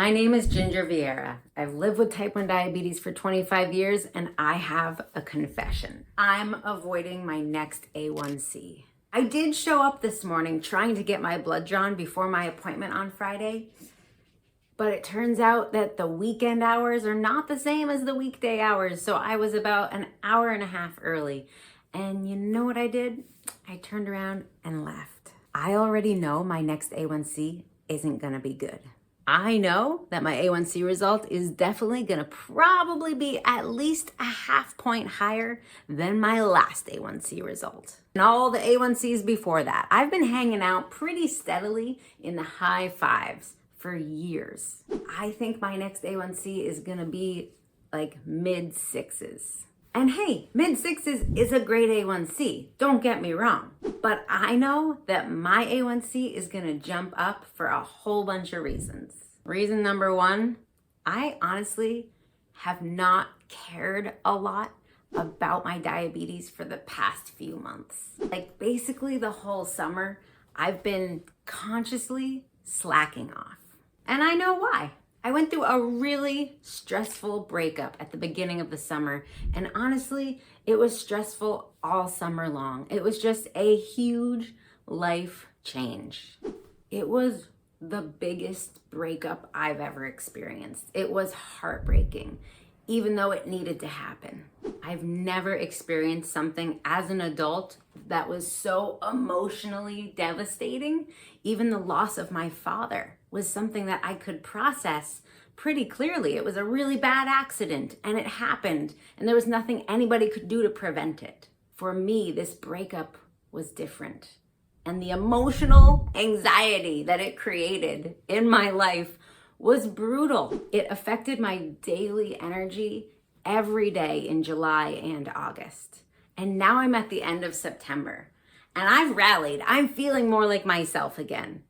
My name is Ginger VIEIRA. I've lived with type 1 diabetes for 25 years and I have a confession. I'm avoiding my next A1C. I did show up this morning trying to get my blood drawn before my appointment on Friday, but it turns out that the weekend hours are not the same as the weekday hours, so I was about an hour and a half early. And you know what I did? I turned around and left. I already know my next A1C isn't gonna be good. I know that my A1C result is definitely gonna probably be at least a half point higher than my last A1C result. And all the A1Cs before that, I've been hanging out pretty steadily in the high fives for years. I think my next A1C is gonna be like mid sixes. And hey, mid sixes is a great A1C, don't get me wrong. But I know that my A1C is gonna jump up for a whole bunch of reasons. Reason number one, I honestly have not cared a lot about my diabetes for the past few months. Like basically the whole summer, I've been consciously slacking off. And I know why. I went through a really stressful breakup at the beginning of the summer, and honestly, it was stressful all summer long. It was just a huge life change. It was the biggest breakup I've ever experienced. It was heartbreaking, even though it needed to happen. I've never experienced something as an adult that was so emotionally devastating. Even the loss of my father was something that I could process pretty clearly. It was a really bad accident and it happened and there was nothing anybody could do to prevent it. For me, this breakup was different. And the emotional anxiety that it created in my life was brutal. It affected my daily energy every day in July and August. And now I'm at the end of September and I've rallied. I'm feeling more like myself again.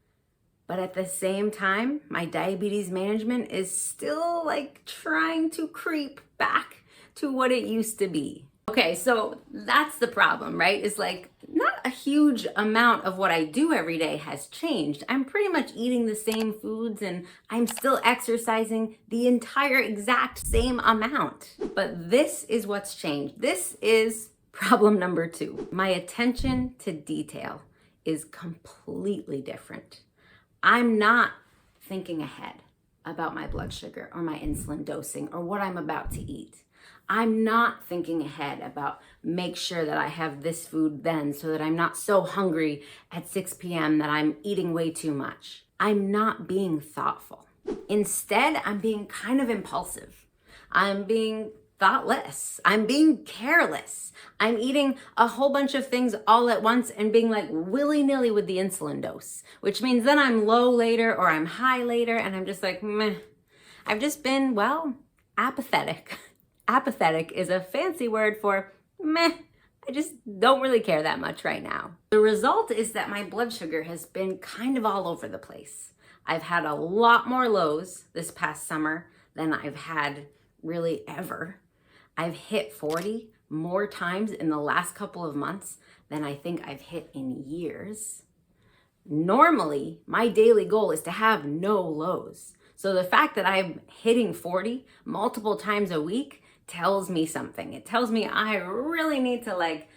But at the same time, my diabetes management is still like trying to creep back to what it used to be. Okay, so that's the problem, right? It's like not a huge amount of what I do every day has changed. I'm pretty much eating the same foods and I'm still exercising the entire exact same amount. But this is what's changed. This is problem number two. My attention to detail is completely different. I'm not thinking ahead about my blood sugar or my insulin dosing or what I'm about to eat. I'm not thinking ahead about make sure that I have this food then so that I'm not so hungry at 6 p.m. that I'm eating way too much. I'm not being thoughtful. Instead, I'm being kind of impulsive. I'm being thoughtless. I'm being careless. I'm eating a whole bunch of things all at once and being like willy-nilly with the insulin dose, which means then I'm low later or I'm high later and I'm just like, meh. I've just been, well, apathetic. Apathetic is a fancy word for meh. I just don't really care that much right now. The result is that my blood sugar has been kind of all over the place. I've had a lot more lows this past summer than I've had really ever. I've hit 40 more times in the last couple of months than I think I've hit in years. Normally, my daily goal is to have no lows. So the fact that I'm hitting 40 multiple times a week tells me something. It tells me I really need to like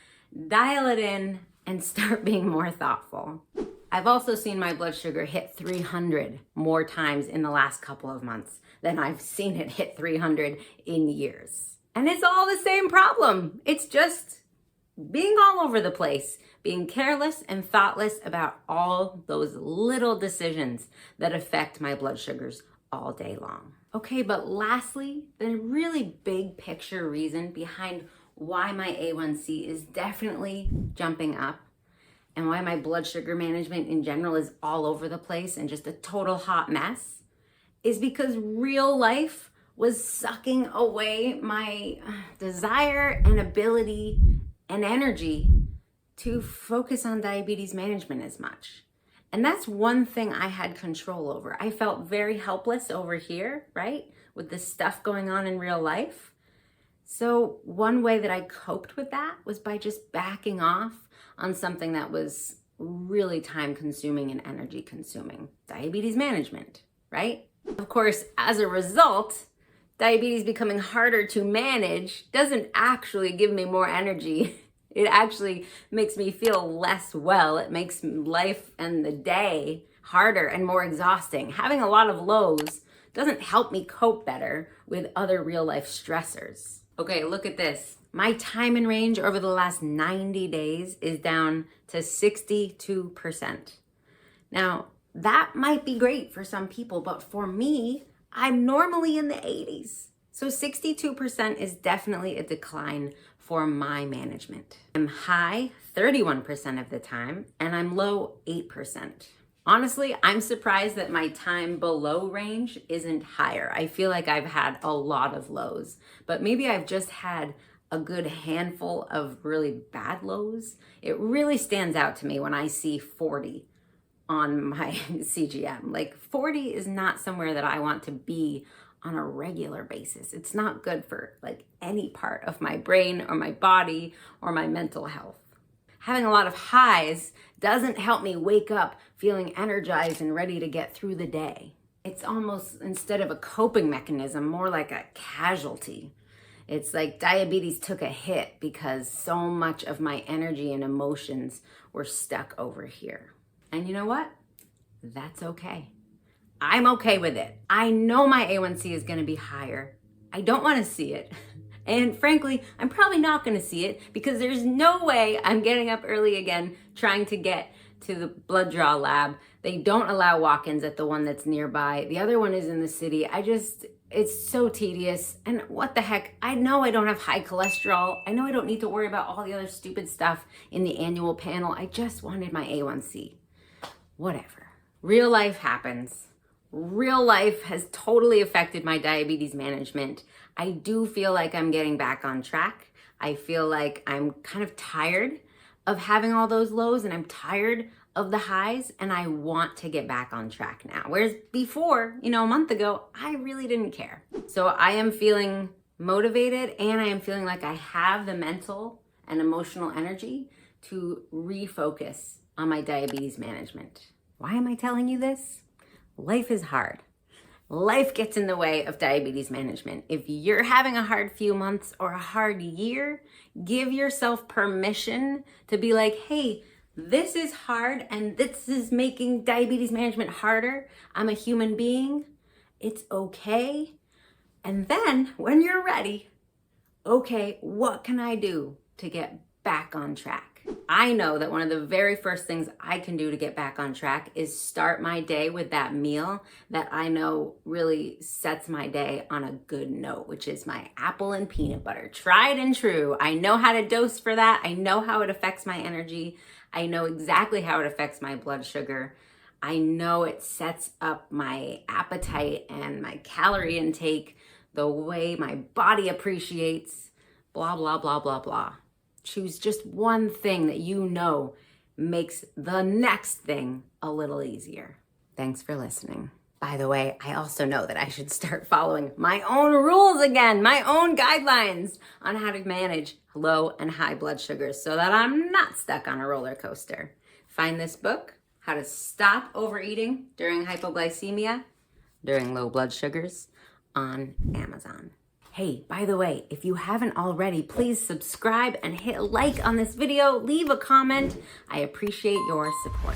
dial it in and start being more thoughtful. I've also seen my blood sugar hit 300 more times in the last couple of months than I've seen it hit 300 in years. And it's all the same problem. It's just being all over the place, being careless and thoughtless about all those little decisions that affect my blood sugars all day long. Okay, but lastly, the really big picture reason behind why my A1C is definitely jumping up and why my blood sugar management in general is all over the place and just a total hot mess is because real life was sucking away my desire and ability and energy to focus on diabetes management as much. And that's one thing I had control over. I felt very helpless over here, right? With this stuff going on in real life. So one way that I coped with that was by just backing off on something that was really time consuming and energy consuming. Diabetes management, right? Of course, as a result, diabetes becoming harder to manage doesn't actually give me more energy. It actually makes me feel less well. It makes life and the day harder and more exhausting. Having a lot of lows doesn't help me cope better with other real life stressors. Okay, look at this. My time in range over the last 90 days is down to 62%. Now, that might be great for some people, but for me, I'm normally in the 80s. So 62% is definitely a decline for my management. I'm high 31% of the time, and I'm low 8%. Honestly, I'm surprised that my time below range isn't higher. I feel like I've had a lot of lows, but maybe I've just had a good handful of really bad lows. It really stands out to me when I see 40 on my CGM. Like 40 is not somewhere that I want to be on a regular basis. It's not good for like any part of my brain or my body or my mental health. Having a lot of highs doesn't help me wake up feeling energized and ready to get through the day. It's almost, instead of a coping mechanism, more like a casualty. It's like diabetes took a hit because so much of my energy and emotions were stuck over here. And you know what? That's okay. I'm okay with it. I know my A1C is going to be higher. I don't want to see it. And frankly, I'm probably not going to see it because there's no way I'm getting up early again trying to get to the blood draw lab. They don't allow walk-ins at the one that's nearby. The other one is in the city. It's so tedious. And what the heck? I know I don't have high cholesterol. I know I don't need to worry about all the other stupid stuff in the annual panel. I just wanted my A1C. Whatever. Real life happens. Real life has totally affected my diabetes management. I do feel like I'm getting back on track. I feel like I'm kind of tired of having all those lows, and I'm tired of the highs, and I want to get back on track now. Whereas before, a month ago, I really didn't care. So I am feeling motivated, and I am feeling like I have the mental and emotional energy to refocus on my diabetes management. Why am I telling you this? Life is hard. Life gets in the way of diabetes management. If you're having a hard few months or a hard year, give yourself permission to be like, hey, this is hard and this is making diabetes management harder. I'm a human being. It's okay. And then when you're ready, okay, what can I do to get back on track? I know that one of the very first things I can do to get back on track is start my day with that meal that I know really sets my day on a good note, which is my apple and peanut butter. Tried and true. I know how to dose for that. I know how it affects my energy. I know exactly how it affects my blood sugar. I know it sets up my appetite and my calorie intake, the way my body appreciates, blah, blah, blah, blah, blah. Choose just one thing that you know makes the next thing a little easier. Thanks for listening. By the way, I also know that I should start following my own rules again, my own guidelines on how to manage low and high blood sugars so that I'm not stuck on a roller coaster. Find this book, How to Stop Overeating During Hypoglycemia, During Low Blood Sugars, on Amazon. Hey, by the way, if you haven't already, please subscribe and hit like on this video. Leave a comment. I appreciate your support.